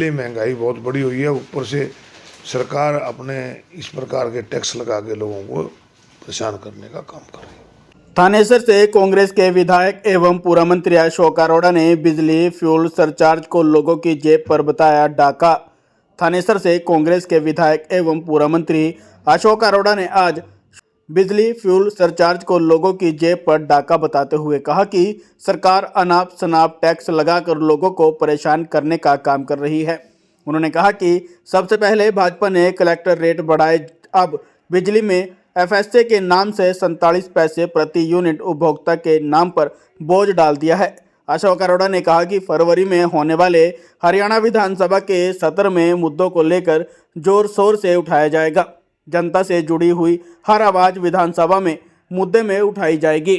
महंगाई बहुत बड़ी हुई है, ऊपर से सरकार अपने इस प्रकार के टैक्स लगा के लोगों को परेशान करने का काम कर रही है। थानेसर से कांग्रेस के विधायक एवं पूर्व मंत्री अशोक अरोड़ा ने बिजली फ्यूल सरचार्ज को लोगों की जेब पर बताया डाका। थानेसर से कांग्रेस के विधायक एवं पूर्व मंत्री अशोक अरोड़ा ने आज बिजली फ्यूल सरचार्ज को लोगों की जेब पर डाका बताते हुए कहा कि सरकार अनाप शनाप टैक्स लगाकर लोगों को परेशान करने का काम कर रही है। उन्होंने कहा कि सबसे पहले भाजपा ने कलेक्टर रेट बढ़ाए, अब बिजली में एफएसए के नाम से 47 पैसे प्रति यूनिट उपभोक्ता के नाम पर बोझ डाल दिया है। अशोक अरोड़ा ने कहा कि फरवरी में होने वाले हरियाणा विधानसभा के सत्र में मुद्दों को लेकर जोर शोर से उठाया जाएगा। जनता से जुड़ी हुई हर आवाज विधानसभा में मुद्दे में उठाई जाएगी।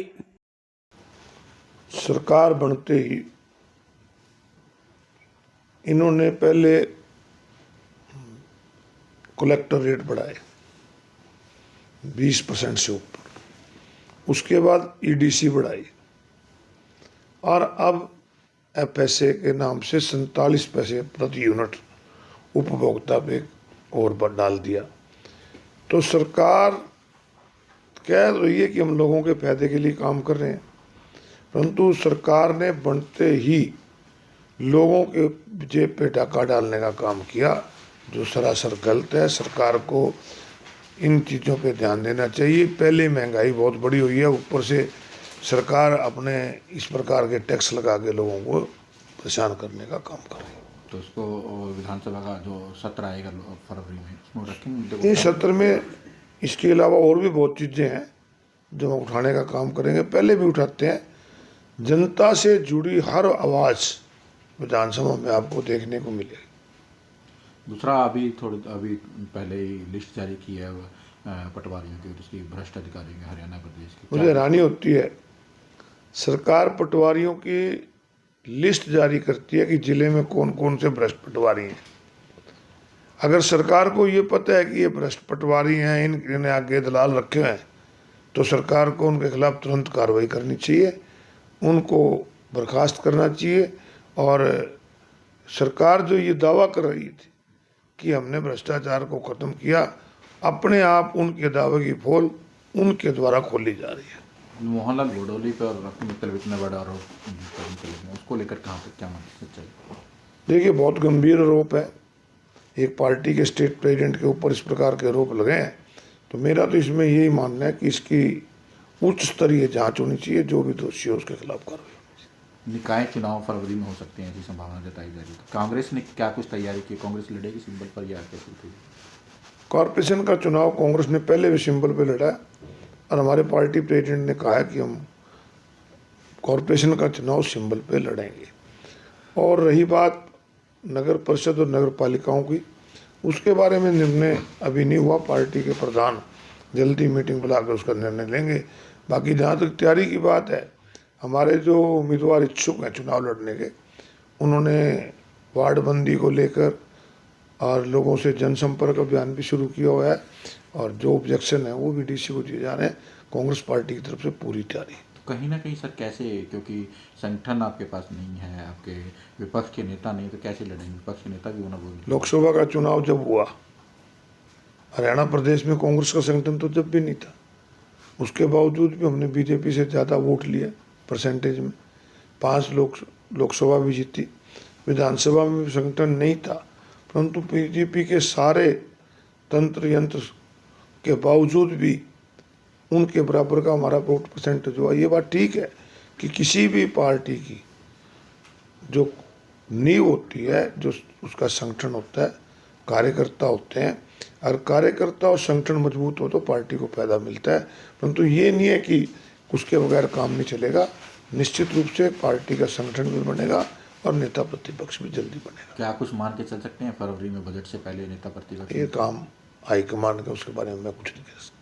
सरकार बनते ही इन्होंने पहले कलेक्टर रेट बढ़ाए 20% से ऊपर, उसके बाद ईडीसी बढ़ाई और अब एफएसए के नाम से 47 पैसे प्रति यूनिट उपभोक्ता पे और डाल दिया। तो सरकार कह रही है कि हम लोगों के फायदे के लिए काम कर रहे हैं, परंतु सरकार ने बनते ही लोगों के जेब पे डाका डालने का काम किया, जो सरासर गलत है। सरकार को इन चीज़ों पे ध्यान देना चाहिए। पहले महंगाई बहुत बड़ी हुई है, ऊपर से सरकार अपने इस प्रकार के टैक्स लगा के लोगों को परेशान करने का काम कर रही है। तो उसको विधानसभा का जो सत्र आएगा फरवरी में, उसमें रखेंगे इस सत्र में। इसके अलावा और भी बहुत चीज़ें हैं जो हम उठाने का काम करेंगे, पहले भी उठाते हैं। जनता से जुड़ी हर आवाज़ विधानसभा में आपको देखने को मिलेगी। दूसरा, अभी पहले ही लिस्ट जारी की है पटवारियों की, उसकी भ्रष्ट अधिकारियों की हरियाणा प्रदेश की। मुझे हैरानी होती है, सरकार पटवारियों की लिस्ट जारी करती है कि जिले में कौन कौन से भ्रष्ट पटवारी हैं। अगर सरकार को ये पता है कि ये भ्रष्ट पटवारी हैं, इन्हें आगे दलाल रखे हैं, तो सरकार को उनके खिलाफ तुरंत कार्रवाई करनी चाहिए, उनको बर्खास्त करना चाहिए। और सरकार जो ये दावा कर रही थी कि हमने भ्रष्टाचार को ख़त्म किया, अपने आप उनके दावे की पोल उनके द्वारा खोली जा रही है। मोहनलाल गोडोली पर मतलब इतना बड़ा आरोप, उसको लेकर कहाँ तक क्या मानते हैं? देखिए, बहुत गंभीर आरोप है। एक पार्टी के स्टेट प्रेसिडेंट के ऊपर इस प्रकार के आरोप लगे हैं, तो मेरा तो इसमें यही मानना है कि इसकी उच्च स्तरीय जांच होनी चाहिए, जो भी दोषी है उसके खिलाफ कार्रवाई। निकाय चुनाव फरवरी में हो सकते हैं, ऐसी संभावना जताई जा रही है। कांग्रेस ने क्या कुछ तैयारी की? कांग्रेस लड़ेगी सिंबल पर या कैसे? कॉरपोरेशन का चुनाव कांग्रेस ने पहले भी सिंबल पे लड़ा है और हमारे पार्टी प्रेसिडेंट ने कहा है कि हम कॉरपोरेशन का चुनाव सिंबल पे लड़ेंगे। और रही बात नगर परिषद और नगर पालिकाओं की, उसके बारे में निर्णय अभी नहीं हुआ। पार्टी के प्रधान जल्दी मीटिंग बुलाकर उसका निर्णय लेंगे। बाकी जहाँ तक तैयारी की बात है, हमारे जो उम्मीदवार इच्छुक हैं चुनाव लड़ने के, उन्होंने वार्डबंदी को लेकर और लोगों से जनसंपर्क अभियान भी शुरू किया हुआ है, और जो ऑब्जेक्शन है वो भी डीसी को दिए जा रहे हैं। कांग्रेस पार्टी की तरफ से पूरी तैयारी। तो कहीं ना कहीं सर कैसे, क्योंकि संगठन आपके पास नहीं है, आपके विपक्ष के नेता नहीं, तो कैसे लड़ेंगे? विपक्ष के नेता भी होना बोल। लोकसभा का चुनाव जब हुआ हरियाणा प्रदेश में, कांग्रेस का संगठन तो जब भी नहीं था, उसके बावजूद भी हमने बीजेपी से ज़्यादा वोट लिए परसेंटेज में। 5 लोकसभा भी जीती। विधानसभा में भी संगठन नहीं था, परंतु बीजेपी के सारे तंत्र यंत्र के बावजूद भी उनके बराबर का हमारा वोट परसेंटेज हुआ। ये बात ठीक है कि किसी भी पार्टी की जो नींव होती है, जो उसका संगठन होता है, कार्यकर्ता होते हैं, और कार्यकर्ता और संगठन मजबूत हो तो पार्टी को फायदा मिलता है। परंतु ये नहीं है कि उसके बगैर काम नहीं चलेगा। निश्चित रूप से पार्टी का संगठन भी बनेगा और नेता प्रतिपक्ष भी जल्दी बनेगा। क्या कुछ मान के चल सकते हैं फरवरी में बजट से पहले नेता प्रतिपक्ष? ये काम हाईकमान का, उसके बारे में मैं कुछ नहीं कह सकता।